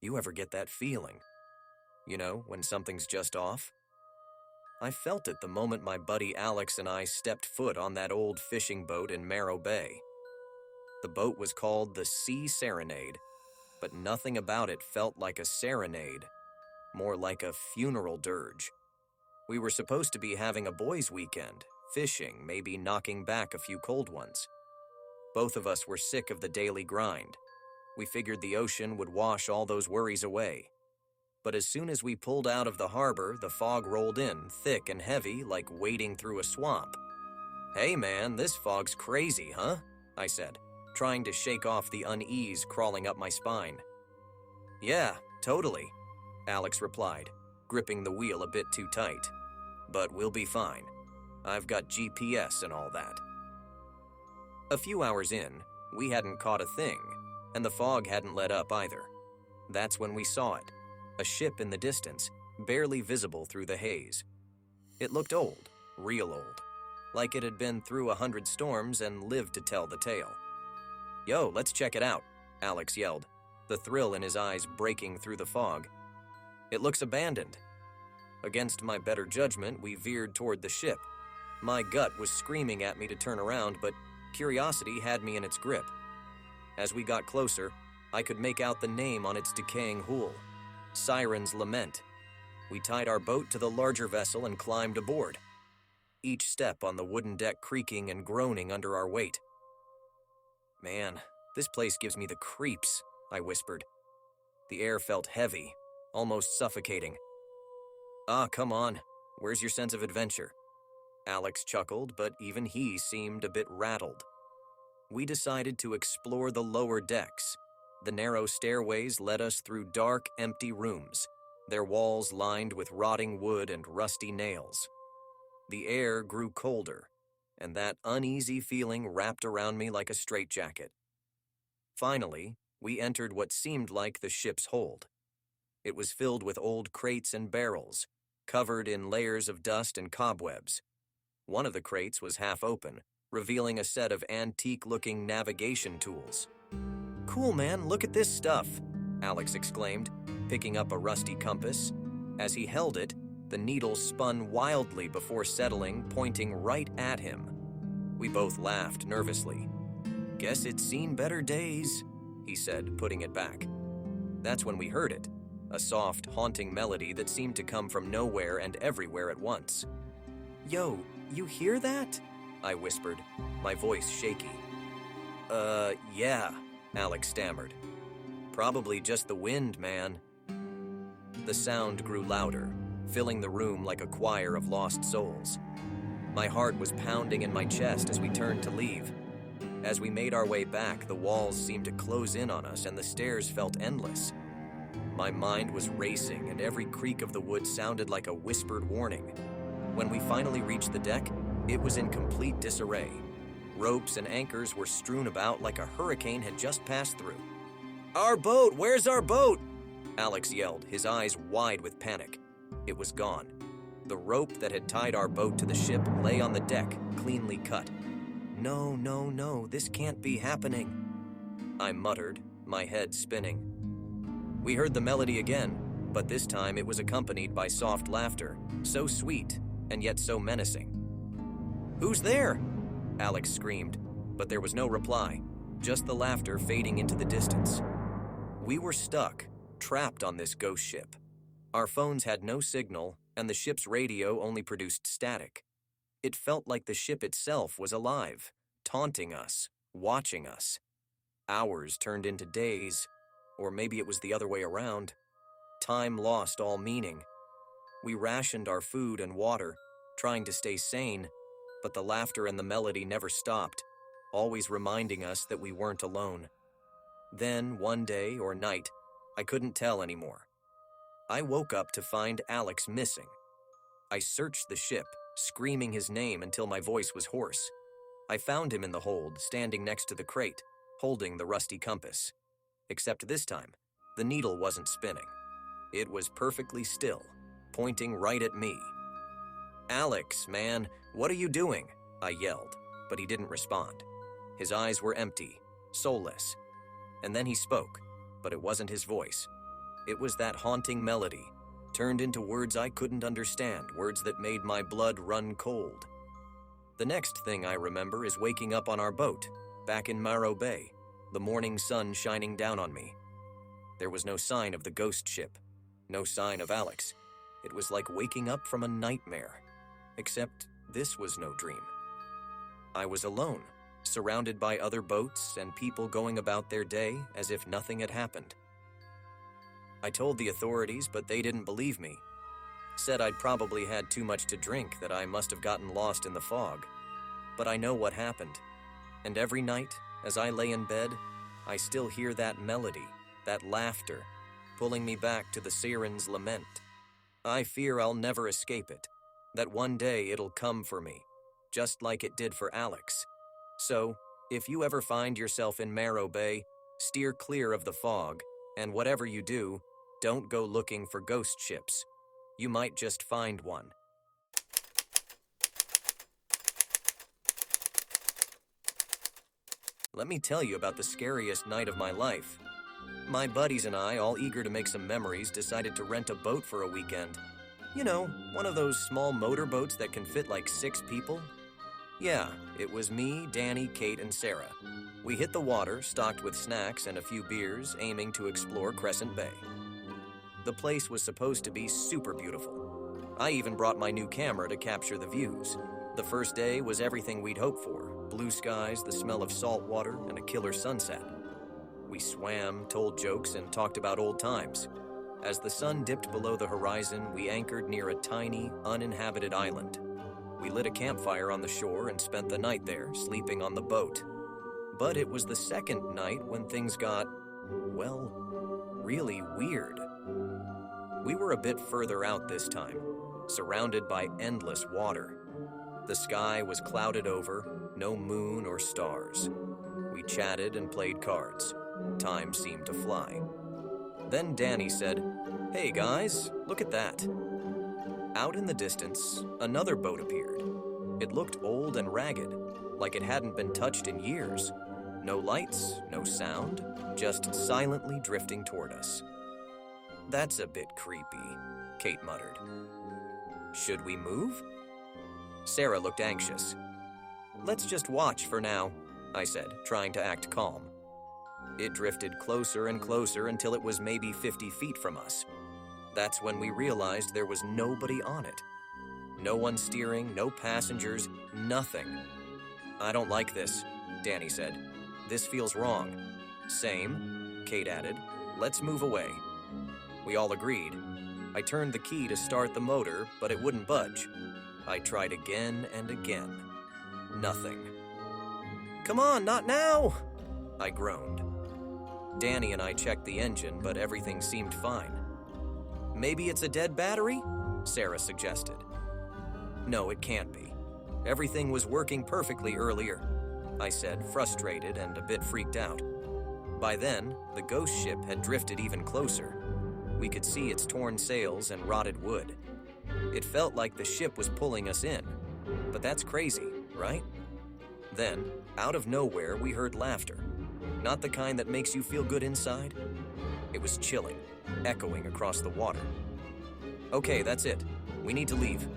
You ever get that feeling? You know, when something's just off? I felt it the moment my buddy Alex and I stepped foot on that old fishing boat in Marrow Bay. The boat was called the Sea Serenade, but nothing about it felt like a serenade, more like a funeral dirge. We were supposed to be having a boys' weekend, fishing, maybe knocking back a few cold ones. Both of us were sick of the daily grind. We figured the ocean would wash all those worries away. But as soon as we pulled out of the harbor, the fog rolled in, thick and heavy, like wading through a swamp. "Hey man, this fog's crazy, huh?" I said, trying to shake off the unease crawling up my spine. "Yeah, totally," Alex replied, gripping the wheel a bit too tight. "But we'll be fine. I've got GPS and all that." A few hours in, we hadn't caught a thing, and the fog hadn't let up either. That's when we saw it, a ship in the distance, barely visible through the haze. It looked old, real old, like it had been through 100 storms and lived to tell the tale. "Yo, let's check it out," Alex yelled, the thrill in his eyes breaking through the fog. "It looks abandoned." Against my better judgment, we veered toward the ship. My gut was screaming at me to turn around, but curiosity had me in its grip. As we got closer, I could make out the name on its decaying hull, Siren's Lament. We tied our boat to the larger vessel and climbed aboard, each step on the wooden deck creaking and groaning under our weight. "Man, this place gives me the creeps," I whispered. The air felt heavy, almost suffocating. "Ah, come on. Where's your sense of adventure?" Alex chuckled, but even he seemed a bit rattled. We decided to explore the lower decks. The narrow stairways led us through dark, empty rooms, their walls lined with rotting wood and rusty nails. The air grew colder, and that uneasy feeling wrapped around me like a straitjacket. Finally, we entered what seemed like the ship's hold. It was filled with old crates and barrels, covered in layers of dust and cobwebs. One of the crates was half open, revealing a set of antique-looking navigation tools. "Cool, man, look at this stuff," Alex exclaimed, picking up a rusty compass. As he held it, the needle spun wildly before settling, pointing right at him. We both laughed nervously. "Guess it's seen better days," he said, putting it back. That's when we heard it, a soft, haunting melody that seemed to come from nowhere and everywhere at once. "Yo, you hear that?" I whispered, my voice shaky. Yeah," Alex stammered. "Probably just the wind, man." The sound grew louder, filling the room like a choir of lost souls. My heart was pounding in my chest as we turned to leave. As we made our way back, the walls seemed to close in on us and the stairs felt endless. My mind was racing and every creak of the wood sounded like a whispered warning. When we finally reached the deck, it was in complete disarray. Ropes and anchors were strewn about like a hurricane had just passed through. "Our boat! Where's our boat?" Alex yelled, his eyes wide with panic. It was gone. The rope that had tied our boat to the ship lay on the deck, cleanly cut. No, this can't be happening," I muttered, my head spinning. We heard the melody again, but this time it was accompanied by soft laughter, so sweet and yet so menacing. "Who's there?" Alex screamed, but there was no reply, just the laughter fading into the distance. We were stuck, trapped on this ghost ship. Our phones had no signal, and the ship's radio only produced static. It felt like the ship itself was alive, taunting us, watching us. Hours turned into days, or maybe it was the other way around. Time lost all meaning. We rationed our food and water, trying to stay sane, but the laughter and the melody never stopped, always reminding us that we weren't alone. Then, one day or night, I couldn't tell anymore. I woke up to find Alex missing. I searched the ship, screaming his name until my voice was hoarse. I found him in the hold, standing next to the crate, holding the rusty compass. Except this time, the needle wasn't spinning. It was perfectly still, pointing right at me. "Alex, man, what are you doing?" I yelled, but he didn't respond. His eyes were empty, soulless. And then he spoke, but it wasn't his voice. It was that haunting melody, turned into words I couldn't understand, words that made my blood run cold. The next thing I remember is waking up on our boat, back in Marrow Bay, the morning sun shining down on me. There was no sign of the ghost ship, no sign of Alex. It was like waking up from a nightmare, except this was no dream. I was alone, surrounded by other boats and people going about their day as if nothing had happened. I told the authorities, but they didn't believe me. Said I'd probably had too much to drink, that I must have gotten lost in the fog. But I know what happened. And every night, as I lay in bed, I still hear that melody, that laughter, pulling me back to the siren's lament. I fear I'll never escape it, that one day it'll come for me, just like it did for Alex. So, if you ever find yourself in Marrow Bay, steer clear of the fog, and whatever you do, don't go looking for ghost ships. You might just find one. Let me tell you about the scariest night of my life. My buddies and I, all eager to make some memories, decided to rent a boat for a weekend. You know, one of those small motorboats that can fit like 6 people. Yeah, it was me, Danny, Kate, and Sarah. We hit the water, stocked with snacks and a few beers, aiming to explore Crescent Bay. The place was supposed to be super beautiful. I even brought my new camera to capture the views. The first day was everything we'd hoped for. Blue skies, the smell of salt water, and a killer sunset. We swam, told jokes, and talked about old times. As the sun dipped below the horizon, we anchored near a tiny, uninhabited island. We lit a campfire on the shore and spent the night there, sleeping on the boat. But it was the second night when things got, well, really weird. We were a bit further out this time, surrounded by endless water. The sky was clouded over, no moon or stars. We chatted and played cards. Time seemed to fly. Then Danny said, "Hey guys, look at that." Out in the distance, another boat appeared. It looked old and ragged, like it hadn't been touched in years. No lights, no sound, just silently drifting toward us. "That's a bit creepy," Kate muttered. "Should we move?" Sarah looked anxious. "Let's just watch for now," I said, trying to act calm. It drifted closer and closer until it was maybe 50 feet from us. That's when we realized there was nobody on it. No one steering, no passengers, nothing. "I don't like this," Danny said. "This feels wrong." "Same," Kate added. "Let's move away." We all agreed. I turned the key to start the motor, but it wouldn't budge. I tried again and again. Nothing. "Come on, not now!" I groaned. Danny and I checked the engine, but everything seemed fine. "Maybe it's a dead battery?" Sarah suggested. "No, it can't be. Everything was working perfectly earlier," I said, frustrated and a bit freaked out. By then, the ghost ship had drifted even closer. We could see its torn sails and rotted wood. It felt like the ship was pulling us in. But that's crazy, right? Then, out of nowhere, we heard laughter. Not the kind that makes you feel good inside. It was chilling, echoing across the water. "Okay, that's it. We need to leave,"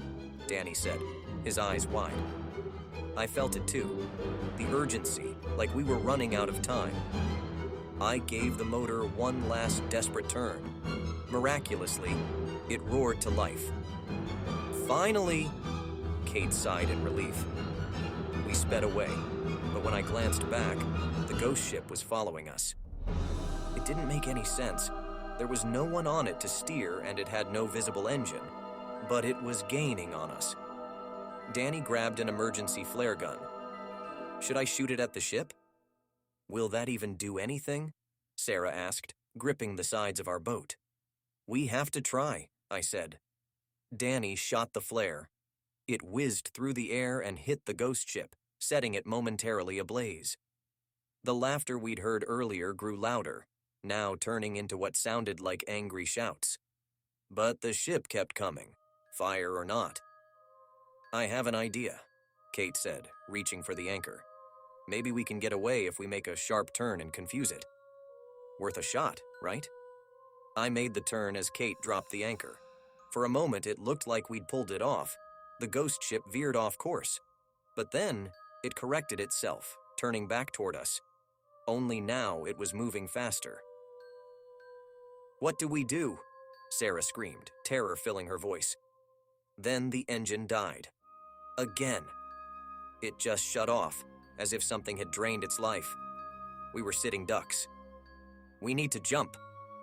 Danny said, his eyes wide. I felt it too, the urgency, like we were running out of time. I gave the motor one last desperate turn. Miraculously, it roared to life. "Finally!" Kate sighed in relief. We sped away, but when I glanced back, the ghost ship was following us. It didn't make any sense. There was no one on it to steer, and it had no visible engine, but it was gaining on us. Danny grabbed an emergency flare gun. "Should I shoot it at the ship?" "Will that even do anything?" Sarah asked, gripping the sides of our boat. "We have to try," I said. Danny shot the flare. It whizzed through the air and hit the ghost ship, setting it momentarily ablaze. The laughter we'd heard earlier grew louder, now turning into what sounded like angry shouts. But the ship kept coming, fire or not. "I have an idea," Kate said, reaching for the anchor. "Maybe we can get away if we make a sharp turn and confuse it." Worth a shot, right? I made the turn as Kate dropped the anchor. For a moment, it looked like we'd pulled it off. The ghost ship veered off course. But then, it corrected itself, turning back toward us. Only now it was moving faster. "What do we do?" Sarah screamed, terror filling her voice. Then the engine died. Again. It just shut off, as if something had drained its life. We were sitting ducks. "We need to jump,"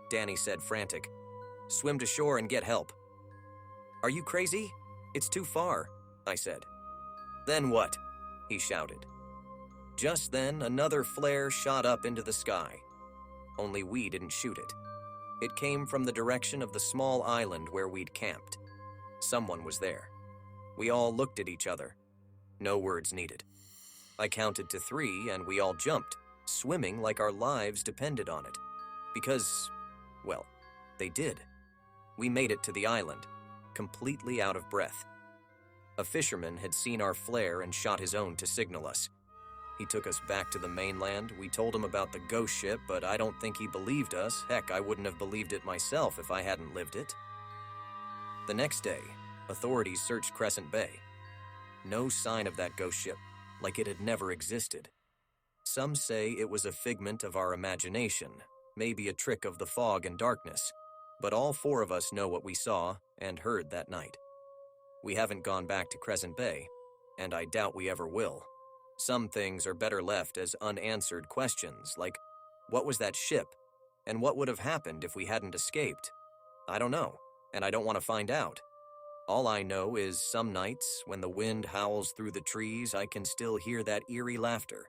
Danny said, frantic. "Swim to shore and get help." "Are you crazy? It's too far," I said. "Then what?" he shouted. Just then, another flare shot up into the sky. Only we didn't shoot it. It came from the direction of the small island where we'd camped. Someone was there. We all looked at each other. No words needed. I counted to 3 and we all jumped, swimming like our lives depended on it. Because, well, they did. We made it to the island, completely out of breath. A fisherman had seen our flare and shot his own to signal us. He took us back to the mainland. We told him about the ghost ship, but I don't think he believed us. Heck, I wouldn't have believed it myself if I hadn't lived it. The next day, authorities searched Crescent Bay. No sign of that ghost ship, like it had never existed. Some say it was a figment of our imagination, maybe a trick of the fog and darkness, but all 4 of us know what we saw and heard that night. We haven't gone back to Crescent Bay, and I doubt we ever will. Some things are better left as unanswered questions, like, what was that ship, and what would have happened if we hadn't escaped? I don't know, and I don't want to find out. All I know is some nights, when the wind howls through the trees, I can still hear that eerie laughter.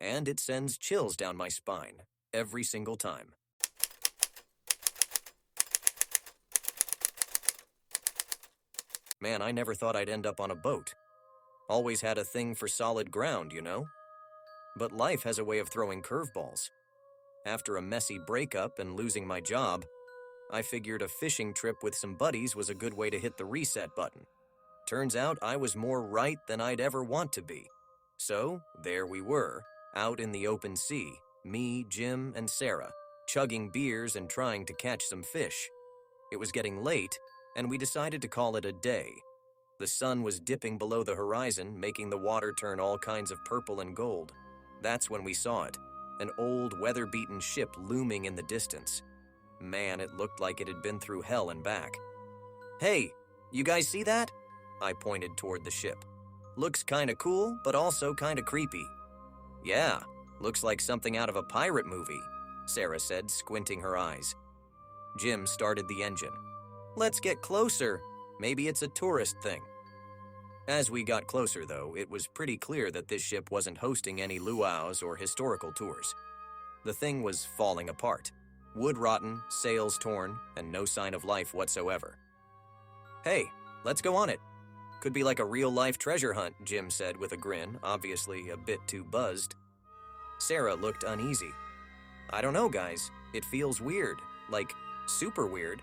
And it sends chills down my spine, every single time. Man, I never thought I'd end up on a boat. Always had a thing for solid ground, you know? But life has a way of throwing curveballs. After a messy breakup and losing my job, I figured a fishing trip with some buddies was a good way to hit the reset button. Turns out I was more right than I'd ever want to be. So, there we were, out in the open sea, me, Jim, and Sarah, chugging beers and trying to catch some fish. It was getting late, and we decided to call it a day. The sun was dipping below the horizon, making the water turn all kinds of purple and gold. That's when we saw it, an old, weather-beaten ship looming in the distance. Man, it looked like it had been through hell and back. "Hey, you guys see that?" I pointed toward the ship. "Looks kinda cool, but also kinda creepy." "Yeah, looks like something out of a pirate movie," Sarah said, squinting her eyes. Jim started the engine. "Let's get closer. Maybe it's a tourist thing." As we got closer, though, it was pretty clear that this ship wasn't hosting any luau's or historical tours. The thing was falling apart. Wood rotten, sails torn, and no sign of life whatsoever. "Hey, let's go on it. Could be like a real-life treasure hunt," Jim said with a grin, obviously a bit too buzzed. Sarah looked uneasy. "I don't know, guys. It feels weird. Like, super weird."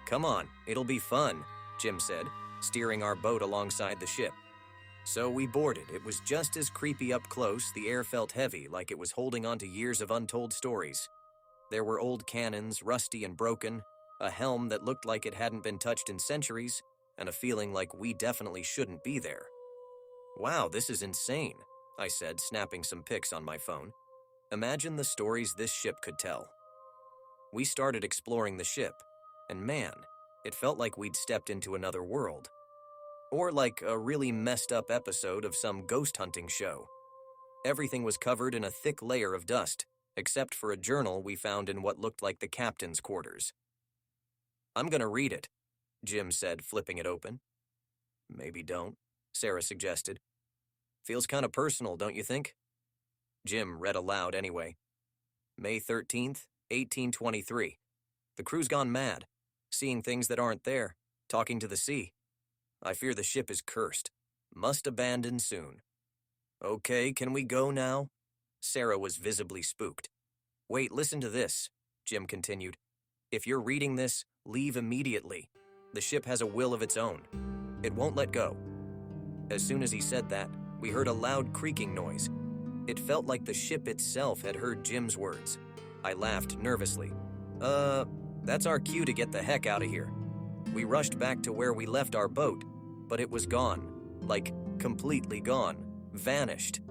"Come on, it'll be fun," Jim said, steering our boat alongside the ship. So we boarded. It was just as creepy up close. The air felt heavy, like it was holding on to years of untold stories. There were old cannons, rusty and broken, a helm that looked like it hadn't been touched in centuries, and a feeling like we definitely shouldn't be there. "Wow, this is insane," I said, snapping some pics on my phone. "Imagine the stories this ship could tell." We started exploring the ship, and man, it felt like we'd stepped into another world. Or like a really messed up episode of some ghost hunting show. Everything was covered in a thick layer of dust, except for a journal we found in what looked like the captain's quarters. "I'm gonna read it," Jim said, flipping it open. "Maybe don't," Sarah suggested. "Feels kinda personal, don't you think?" Jim read aloud anyway. "May 13th, 1823. The crew's gone mad. Seeing things that aren't there, talking to the sea. I fear the ship is cursed. Must abandon soon. Okay, can we go now?" Sarah was visibly spooked. "Wait, listen to this," Jim continued. "If you're reading this, leave immediately. The ship has a will of its own. It won't let go." As soon as he said that, we heard a loud creaking noise. It felt like the ship itself had heard Jim's words. I laughed nervously. That's our cue to get the heck out of here. We rushed back to where we left our boat, but it was gone. Like, completely gone. Vanished.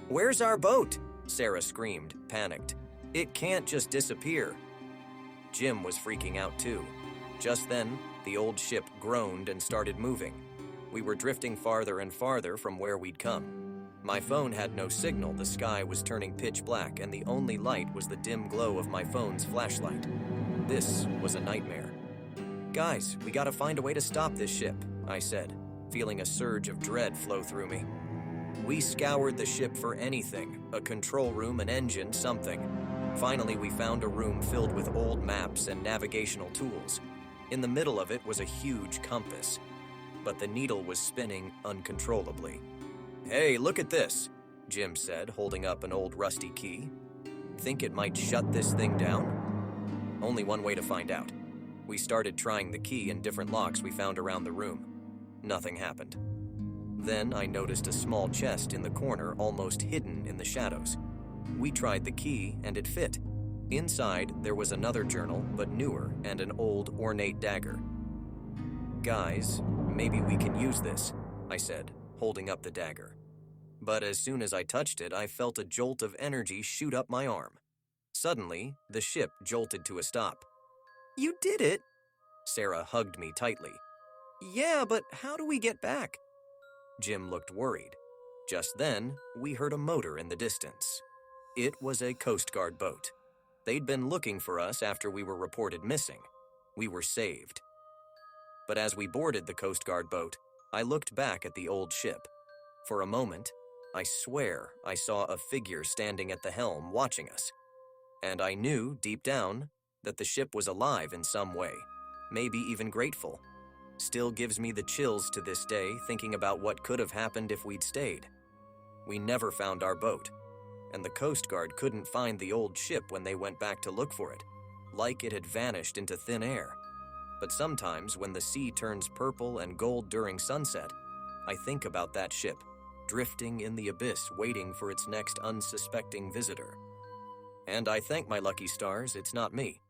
"Where's our boat?" Sarah screamed, panicked. "It can't just disappear." Jim was freaking out too. Just then, the old ship groaned and started moving. We were drifting farther and farther from where we'd come. My phone had no signal, the sky was turning pitch black, and the only light was the dim glow of my phone's flashlight. This was a nightmare. "Guys, we gotta find a way to stop this ship," I said, feeling a surge of dread flow through me. We scoured the ship for anything, a control room, an engine, something. Finally, we found a room filled with old maps and navigational tools. In the middle of it was a huge compass, but the needle was spinning uncontrollably. "Hey, look at this," Jim said, holding up an old rusty key. "Think it might shut this thing down?" Only one way to find out. We started trying the key in different locks we found around the room. Nothing happened. Then I noticed a small chest in the corner, almost hidden in the shadows. We tried the key, and it fit. Inside, there was another journal, but newer, and an old, ornate dagger. "Guys, maybe we can use this," I said, holding up the dagger. But as soon as I touched it, I felt a jolt of energy shoot up my arm. Suddenly, the ship jolted to a stop. "You did it!" Sarah hugged me tightly. "Yeah, but how do we get back?" Jim looked worried. Just then, we heard a motor in the distance. It was a Coast Guard boat. They'd been looking for us after we were reported missing. We were saved. But as we boarded the Coast Guard boat, I looked back at the old ship. For a moment, I swear I saw a figure standing at the helm watching us. And I knew, deep down, that the ship was alive in some way, maybe even grateful. Still gives me the chills to this day thinking about what could have happened if we'd stayed. We never found our boat, and the Coast Guard couldn't find the old ship when they went back to look for it, like it had vanished into thin air. But sometimes when the sea turns purple and gold during sunset, I think about that ship, drifting in the abyss waiting for its next unsuspecting visitor. And I thank my lucky stars it's not me.